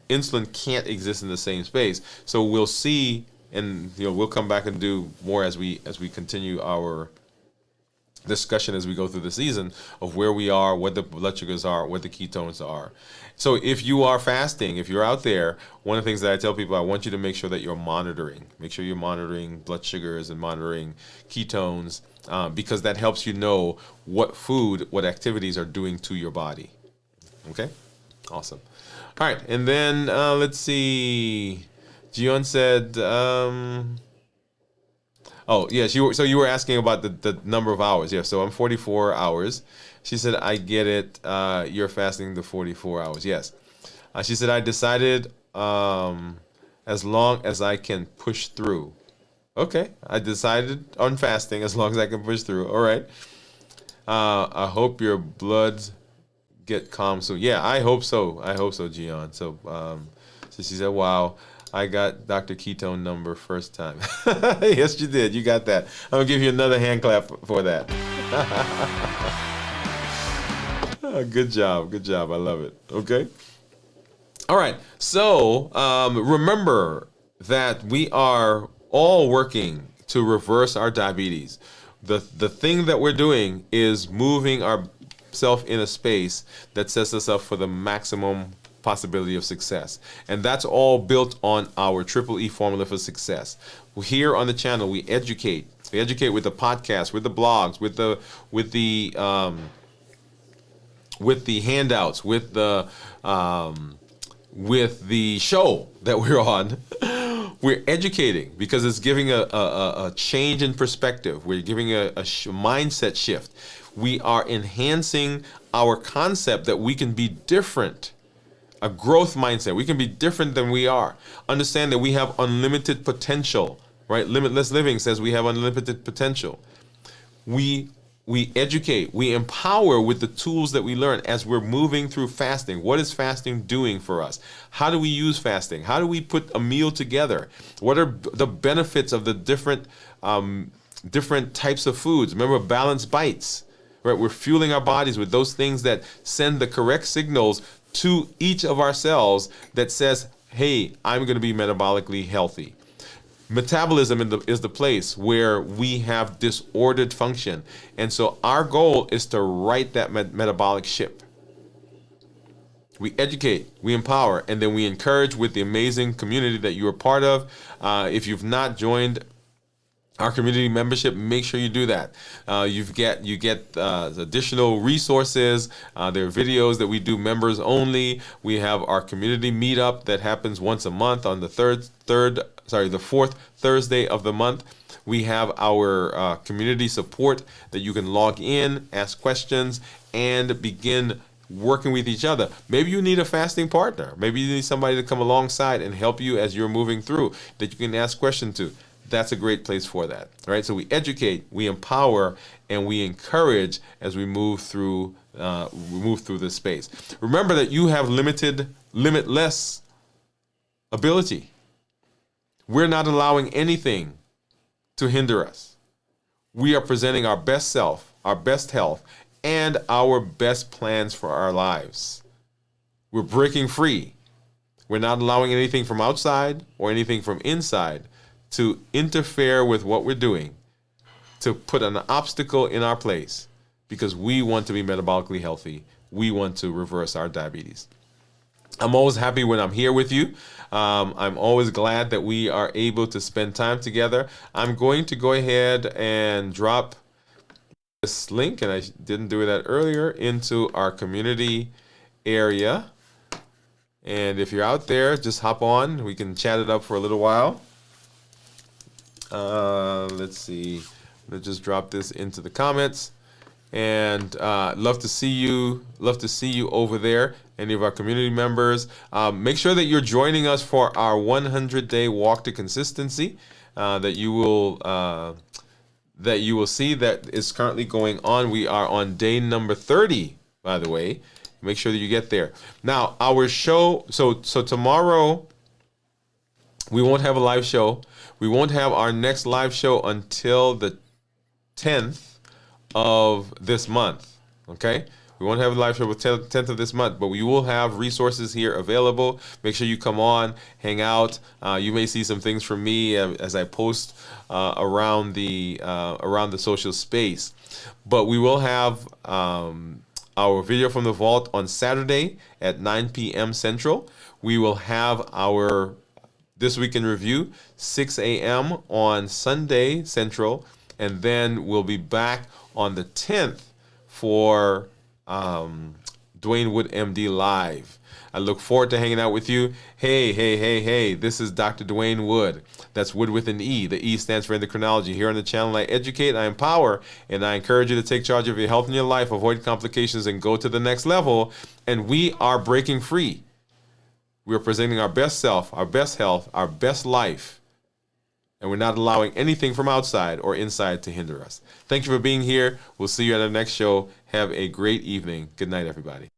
insulin can't exist in the same space. So we'll see, and we'll come back and do more as we continue our discussion as we go through the season of where we are, what the blood sugars are, what the ketones are. So if you are fasting, if you're out there, one of the things that I tell people, I want you to make sure that you're monitoring. Make sure you're monitoring blood sugars and monitoring ketones, because that helps you know what food, what activities are doing to your body. Okay? Awesome. All right, and then let's see. Gion said, oh, yes, so you were asking about the number of hours. Yeah, so I'm 44 hours. She said, I get it. You're fasting the 44 hours. Yes. She said, I decided as long as I can push through. Okay. I decided on fasting as long as I can push through. All right. I hope your blood get calm. So yeah, I hope so. I hope so, Gian. So so she said, wow, I got Dr. Ketone number first time. Yes, you did. You got that. I'm gonna give you another hand clap for that. Good job. Good job. I love it. Okay. All right. So remember that we are all working to reverse our diabetes. The thing that we're doing is moving ourselves in a space that sets us up for the maximum possibility of success. And that's all built on our Triple E formula for success. Here on the channel, we educate. We educate with the podcast, with the blogs, with the handouts, with the show that we're on. We're educating because it's giving a change in perspective. We're giving a mindset shift. We are enhancing our concept that we can be different, a growth mindset. We can be different than we are. Understand that we have unlimited potential, right? Limitless Living says we have unlimited potential. We educate, we empower with the tools that we learn as we're moving through fasting. What is fasting doing for us? How do we use fasting? How do we put a meal together? What are the benefits of the different types of foods? Remember, balanced bites, right? We're fueling our bodies with those things that send the correct signals to each of our cells that says, hey, I'm going to be metabolically healthy. Metabolism is the place where we have disordered function. And so our goal is to right that metabolic ship. We educate, we empower, and then we encourage with the amazing community that you are part of. If you've not joined our community membership, make sure you do that. You get additional resources. There are videos that we do members only. We have our community meetup that happens once a month on the the fourth Thursday of the month. We have our community support that you can log in, ask questions, and begin working with each other. Maybe you need a fasting partner. Maybe you need somebody to come alongside and help you as you're moving through that you can ask questions to. That's a great place for that, right? So we educate, we empower, and we encourage as we move through this space. Remember that you have limitless ability. We're not allowing anything to hinder us. We are presenting our best self, our best health, and our best plans for our lives. We're breaking free. We're not allowing anything from outside or anything from inside to interfere with what we're doing, to put an obstacle in our place, because we want to be metabolically healthy. We want to reverse our diabetes. I'm always happy when I'm here with you. I'm always glad that we are able to spend time together. I'm going to go ahead and drop this link, and I didn't do that earlier, into our community area. And if you're out there, just hop on. We can chat it up for a little while. Let's see. Let's just drop this into the comments. And love to see you. Love to see you over there. Any of our community members. Make sure that you're joining us for our 100-day walk to consistency. That you will see that is currently going on. We are on day number 30, by the way. Make sure that you get there. Now, our show. So tomorrow we won't have a live show. We won't have our next live show until the 10th of this month, okay? We won't have a live show until the 10th of this month, but we will have resources here available. Make sure you come on, hang out. You may see some things from me as I post around the social space. But we will have our video from the vault on Saturday at 9 p.m. Central. We will have our This Week in Review, 6 a.m. on Sunday Central, and then we'll be back on the 10th for Dwain Woode MD Live. I look forward to hanging out with you. Hey, this is Dr. Dwain Woode. That's Wood with an E. The E stands for endocrinology. Here on the channel, I educate, I empower, and I encourage you to take charge of your health and your life, avoid complications, and go to the next level. And we are breaking free. We are presenting our best self, our best health, our best life, and we're not allowing anything from outside or inside to hinder us. Thank you for being here. We'll see you at our next show. Have a great evening. Good night, everybody.